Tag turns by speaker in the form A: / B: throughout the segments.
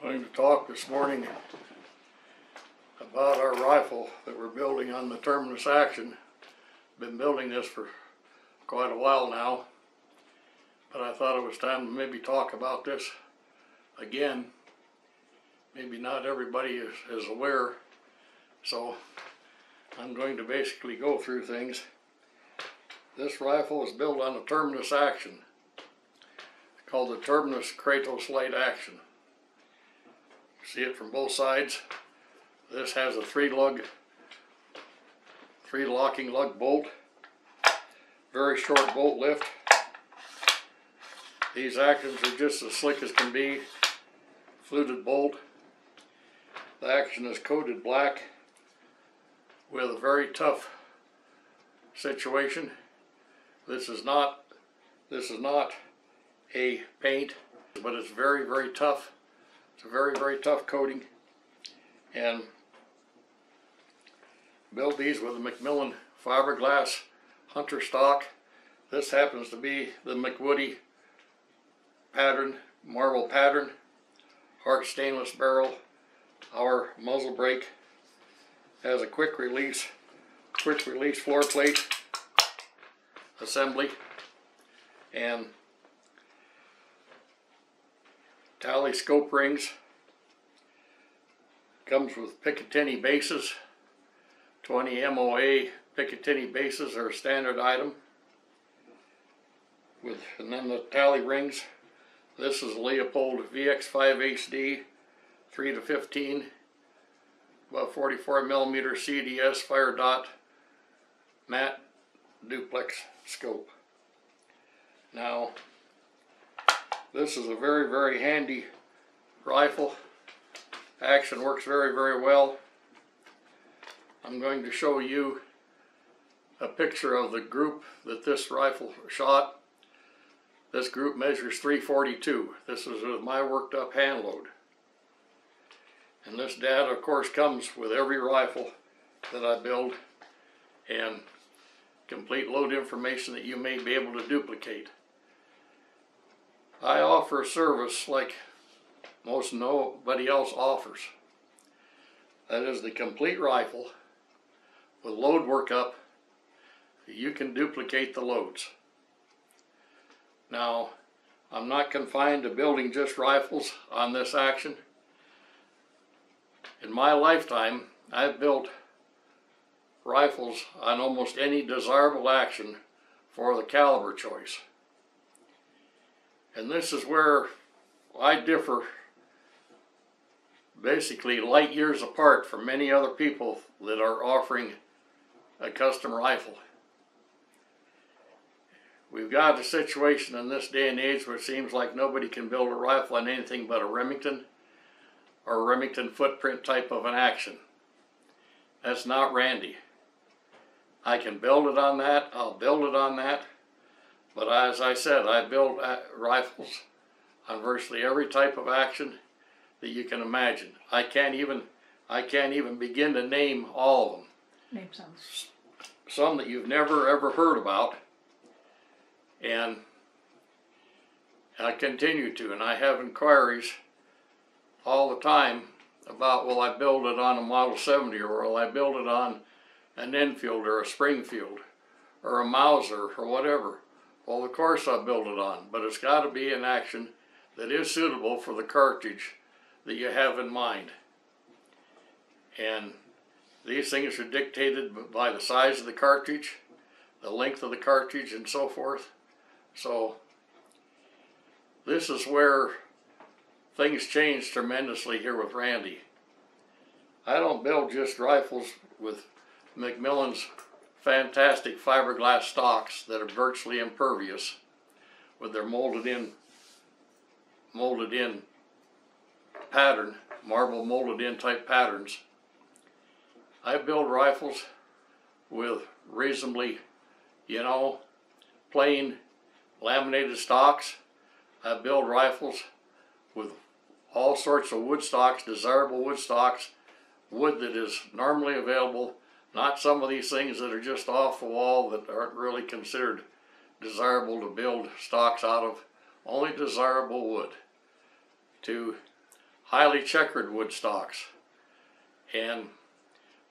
A: Going to talk this morning about our rifle that we're building on the Terminus Action. Been building this for quite a while now, but I thought it was time to maybe talk about this again. Maybe not everybody is aware, so I'm going to basically go through things. This rifle is built on a Terminus Action. It's called the Terminus Kratos Lite Action. See it from both sides. This has a three locking lug bolt, very short bolt lift. These actions are just as slick as can be, fluted bolt. The action is coated black with a very tough situation. This is not a paint, but it's very, very tough. It's a very, very tough coating, and build these with a McMillan fiberglass Hunter stock. This happens to be the McWoody pattern, marble pattern, Hart stainless barrel. Our muzzle brake has a quick release floor plate assembly, and Talley scope rings. Comes with Picatinny bases. 20 MOA Picatinny bases are a standard item. And then the Talley rings. This is a Leupold VX5 HD 3 to 15, about 44mm CDS fire dot matte duplex scope. Now, this is a very, very handy rifle. Action works very, very well. I'm going to show you a picture of the group that this rifle shot. This group measures 342. This is with my worked up hand load. And this data, of course, comes with every rifle that I build, and complete load information that you may be able to duplicate. I offer a service like most nobody else offers. That is the complete rifle with load workup. You can duplicate the loads. Now, I'm not confined to building just rifles on this action. In my lifetime, I've built rifles on almost any desirable action for the caliber choice. And this is where I differ, basically light years apart from many other people that are offering a custom rifle. We've got a situation in this day and age where it seems like nobody can build a rifle on anything but a Remington or a Remington footprint type of an action. That's not Randy. I can build it on that, I'll build it on that. But as I said, I build rifles on virtually every type of action that you can imagine. I can't even begin to name all of them.
B: Name some.
A: Some that you've never ever heard about, and I continue to, and I have inquiries all the time about, will I build it on a Model 70, or will I build it on an Enfield or a Springfield or a Mauser or whatever. Well, of course I'll build it on, but it's got to be an action that is suitable for the cartridge that you have in mind. And these things are dictated by the size of the cartridge, the length of the cartridge, and so forth. So this is where things change tremendously here with Randy. I don't build just rifles with McMillan's fantastic fiberglass stocks that are virtually impervious with their molded in pattern, marble molded in type patterns. I build rifles with reasonably, plain laminated stocks. I build rifles with all sorts of wood stocks, desirable wood stocks, wood that is normally available. Not some of these things that are just off the wall that aren't really considered desirable to build stocks out of. Only desirable wood to highly checkered wood stocks. And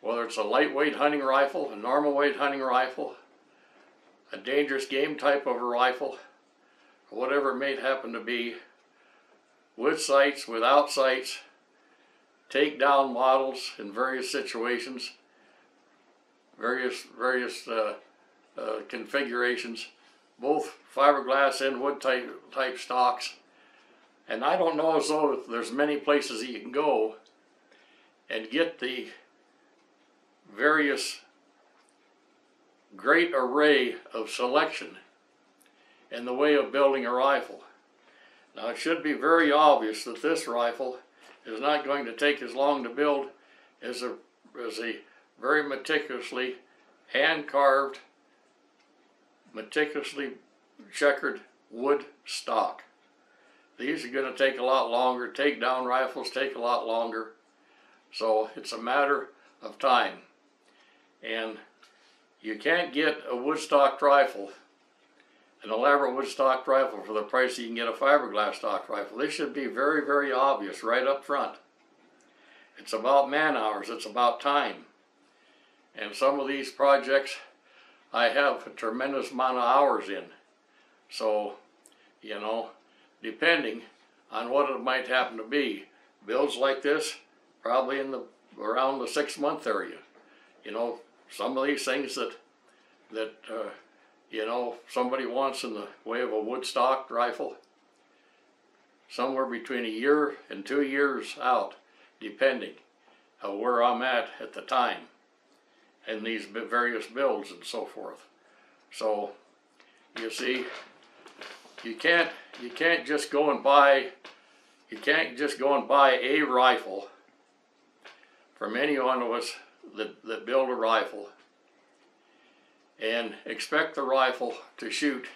A: whether it's a lightweight hunting rifle, a normal weight hunting rifle, a dangerous game type of a rifle, or whatever it may happen to be, with sights, without sights, takedown models in various situations, various configurations, both fiberglass and wood type stocks. And I don't know as though there's many places that you can go and get the various great array of selection in the way of building a rifle. Now, it should be very obvious that this rifle is not going to take as long to build as a very meticulously hand-carved, meticulously checkered wood stock. These are going to take a lot longer. Takedown rifles take a lot longer. So it's a matter of time. And you can't get a wood-stocked rifle, an elaborate wood-stocked rifle, for the price you can get a fiberglass stock rifle. This should be very, very obvious right up front. It's about man hours. It's about time. And some of these projects I have a tremendous amount of hours in. So, you know, depending on what it might happen to be, builds like this, probably in around the 6-month area. You know, some of these things that you know, somebody wants in the way of a wood-stocked rifle, somewhere between 1 year and 2 years out, depending on where I'm at the time, and these various builds and so forth. So, you see, you can't just go and buy a rifle from any one of us that build a rifle and expect the rifle to shoot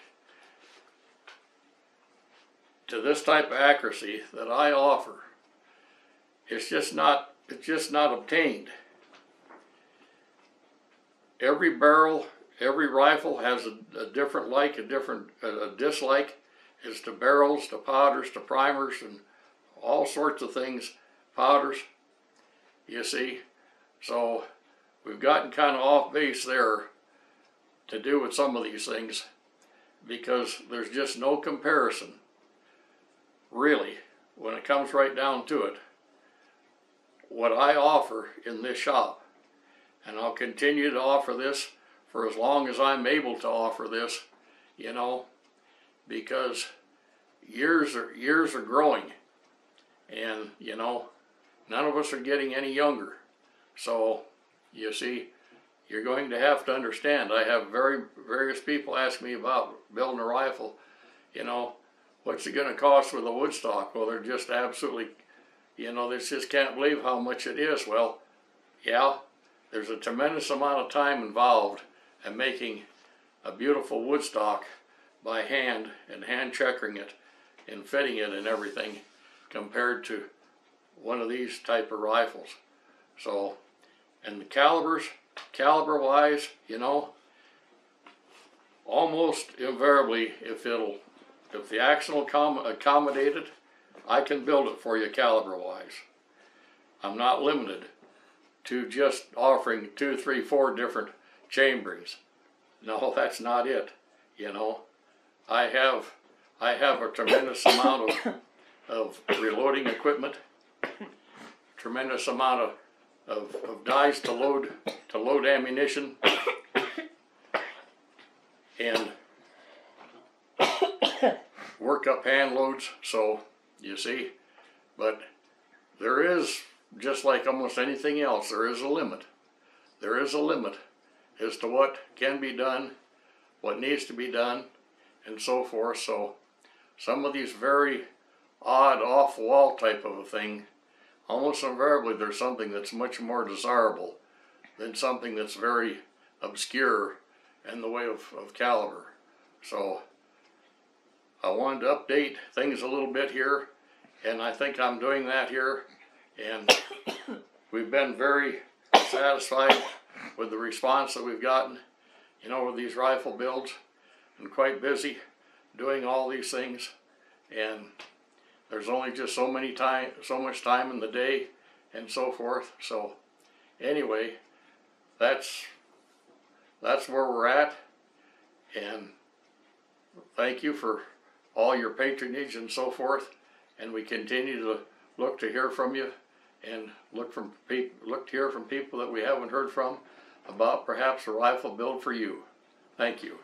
A: to this type of accuracy that I offer. It's just not obtained. Every barrel, every rifle has a different like, a dislike as to barrels, to powders, to primers, and all sorts of things, powders, you see. So we've gotten kind of off base there to do with some of these things, because there's just no comparison, really, when it comes right down to it, what I offer in this shop. And I'll continue to offer this for as long as I'm able to offer this, you know, because years are growing, and, you know, none of us are getting any younger. So, you see, you're going to have to understand. I have various people ask me about building a rifle. You know, what's it going to cost with a wood stock? Well, they're just absolutely, you know, they just can't believe how much it is. Well, yeah, there's a tremendous amount of time involved in making a beautiful wood stock by hand and hand checkering it and fitting it and everything, compared to one of these type of rifles. So, and the caliber wise, you know, almost invariably, if the action will accommodate it, I can build it for you caliber wise. I'm not limited to just offering 2, 3, 4 different chamberings. No, that's not it. You know, I have a tremendous amount of reloading equipment, tremendous amount of dies to load ammunition, and work up hand loads. So you see, but there is, just like almost anything else, there is a limit. There is a limit as to what can be done, what needs to be done, and so forth. So some of these very odd, off-the-wall type of a thing, almost invariably there's something that's much more desirable than something that's very obscure in the way of caliber. So I wanted to update things a little bit here, and I think I'm doing that here. And we've been very satisfied with the response that we've gotten, you know, with these rifle builds, and quite busy doing all these things. And there's only just so much time in the day and so forth. So anyway, that's where we're at, and thank you for all your patronage and so forth, and we continue to look to hear from you, and look to hear from people that we haven't heard from about perhaps a rifle build for you. Thank you.